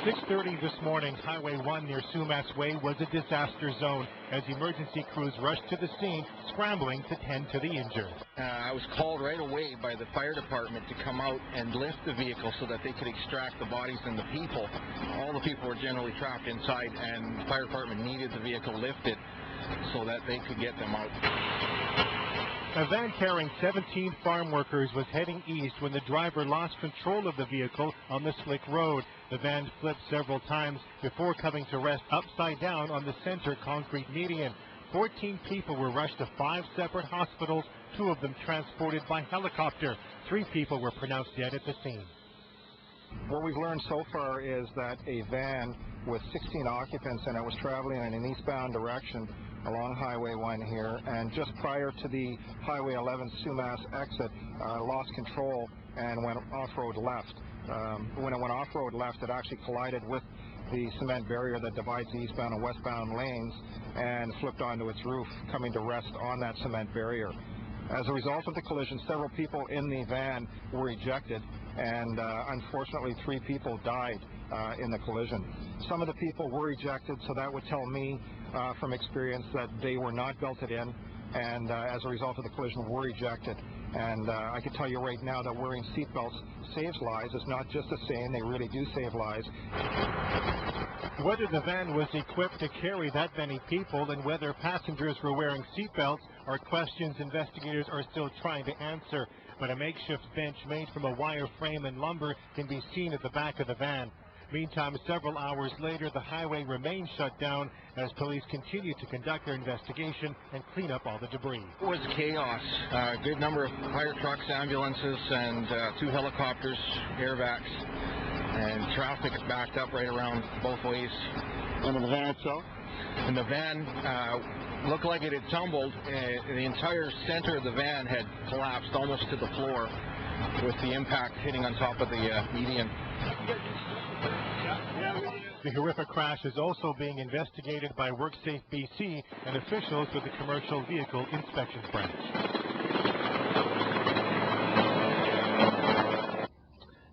6:30 this morning, Highway 1 near Sumas Way was a disaster zone as emergency crews rushed to the scene, scrambling to tend to the injured. I was called right away by the fire department to come out and lift the vehicle so that they could extract the bodies and the people. All the people were generally trapped inside, and the fire department needed the vehicle lifted so that they could get them out. A van carrying 17 farm workers was heading east when the driver lost control of the vehicle on the slick road. The van flipped several times before coming to rest upside down on the center concrete median. 14 people were rushed to 5 separate hospitals, 2 of them transported by helicopter. 3 people were pronounced dead at the scene. What we've learned so far is that a van with 16 occupants and it was traveling in an eastbound direction along Highway 1 here, and just prior to the Highway 11 Sumas exit, lost control and went off-road left. When it went off-road left, it actually collided with the cement barrier that divides the eastbound and westbound lanes and flipped onto its roof, coming to rest on that cement barrier. As a result of the collision, several people in the van were ejected, and unfortunately 3 people died in the collision. Some of the people were ejected, so that would tell me from experience that they were not belted in, and as a result of the collision were ejected. And I can tell you right now that wearing seatbelts saves lives. It's not just a saying, they really do save lives. Whether the van was equipped to carry that many people and whether passengers were wearing seatbelts are questions investigators are still trying to answer. But a makeshift bench made from a wire frame and lumber can be seen at the back of the van. Meantime, several hours later, the highway remains shut down as police continue to conduct their investigation and clean up all the debris. It was chaos. A good number of fire trucks, ambulances, and 2 helicopters, airbags, and traffic backed up right around both ways. And the van itself? And the van looked like it had tumbled. The entire center of the van had collapsed almost to the floor with the impact hitting on top of the median. The horrific crash is also being investigated by WorkSafe BC and officials with the Commercial Vehicle Inspections Branch.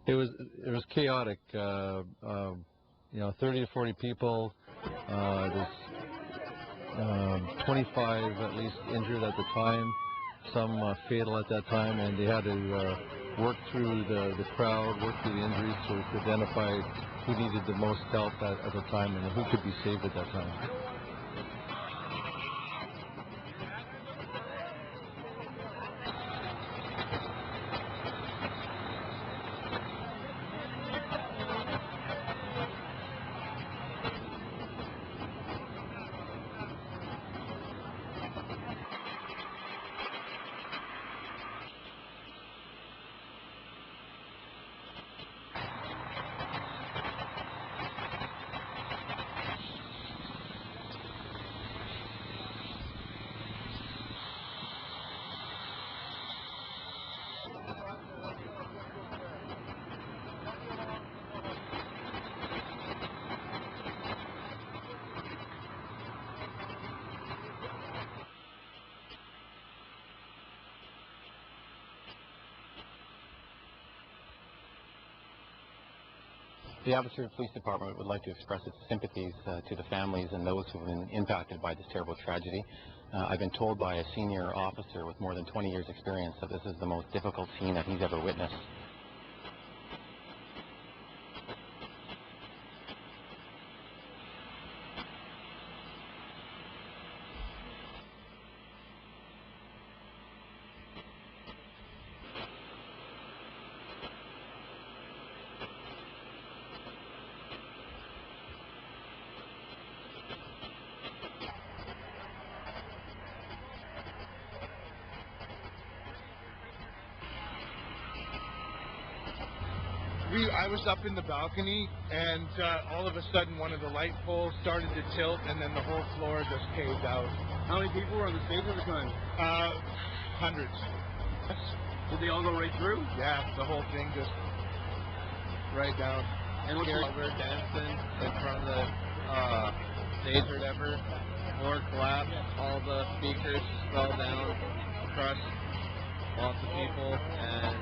It was chaotic. 30 to 40 people. There's 25 at least injured at the time, some fatal at that time, and they had to work through the crowd, work through the injuries to identify who needed the most help at the time and who could be saved at that time. The Abbotsford Police Department would like to express its sympathies to the families and those who have been impacted by this terrible tragedy. I've been told by a senior officer with more than 20 years' experience that this is the most difficult scene that he's ever witnessed. I was up in the balcony, and all of a sudden one of the light poles started to tilt, and then the whole floor just caved out. How many people were on the stage at the time? Hundreds. Did they all go right through? Yeah, the whole thing just right down. And what's over dancing in front of the stage or whatever. Floor collapsed, all the speakers fell down, crushed lots of people, and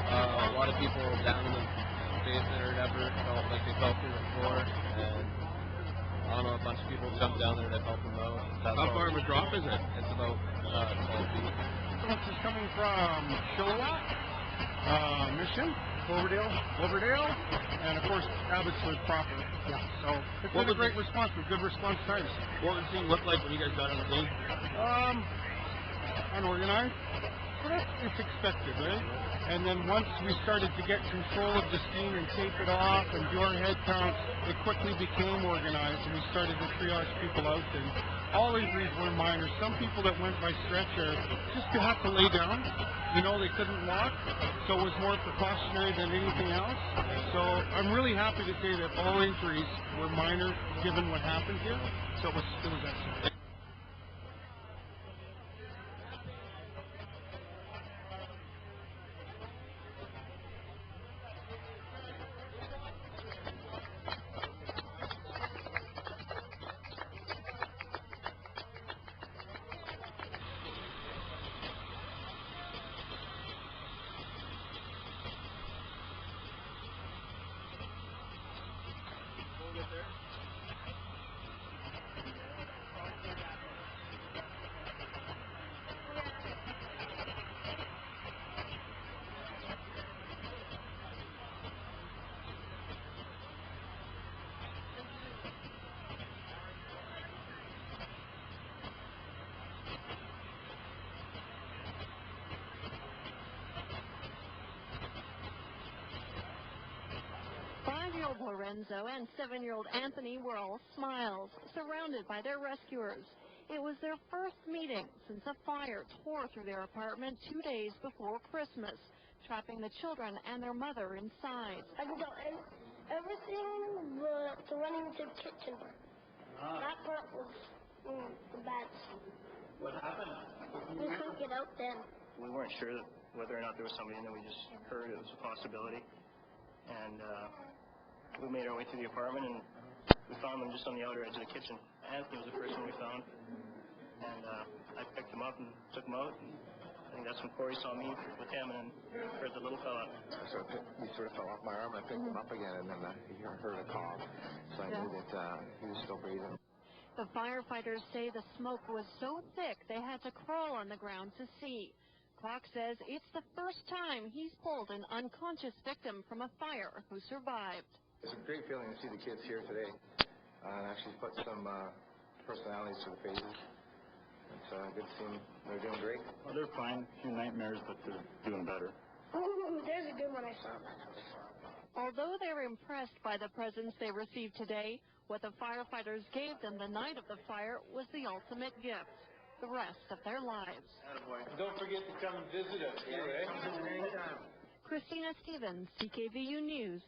a lot of people were down in the basement or whatever, felt like they fell through the floor, and I don't know, a bunch of people jumped down there to help them out. How far of a drop is it? It's about 12 feet. This is coming from Chilliwack, Mission, Cloverdale, and of course Abbotsford proper. Yeah. So it's been a great response with good response times. What did the scene look like when you guys got on the scene? Unorganized. But it's expected, right? And then once we started to get control of the scene and tape it off and do our head counts, it quickly became organized and we started to triage people out. And all injuries were minor. Some people that went by stretcher just to have to lay down. You know, they couldn't walk, so it was more precautionary than anything else. So I'm really happy to say that all injuries were minor given what happened here. So it was excellent. Five-year-old Lorenzo and 7-year-old Anthony were all smiles, surrounded by their rescuers. It was their first meeting since a fire tore through their apartment 2 days before Christmas, trapping the children and their mother inside. I can tell everything but the running to the kitchen. That part was the bad. What happened? We couldn't get out then. We weren't sure whether or not there was somebody in there. We just heard it was a possibility. And we made our way through the apartment, and we found them just on the outer edge of the kitchen. Anthony was the first one we found, and I picked him up and took him out. And I think that's when Corey saw me with him and heard the little fella. So he sort of fell off my arm. I picked him up again, and then I heard a cough, so I knew that he was still breathing. The firefighters say the smoke was so thick they had to crawl on the ground to see. Clark says it's the first time he's pulled an unconscious victim from a fire who survived. It's a great feeling to see the kids here today and actually put some personalities to the faces. It's good to see them. They're doing great. Well, they're fine. A few nightmares, but they're doing better. Ooh, there's a good one I saw. Although they're impressed by the presents they received today, what the firefighters gave them the night of the fire was the ultimate gift, the rest of their lives. Don't forget to come and visit us, too, eh? Christina Stevens, CKVU News.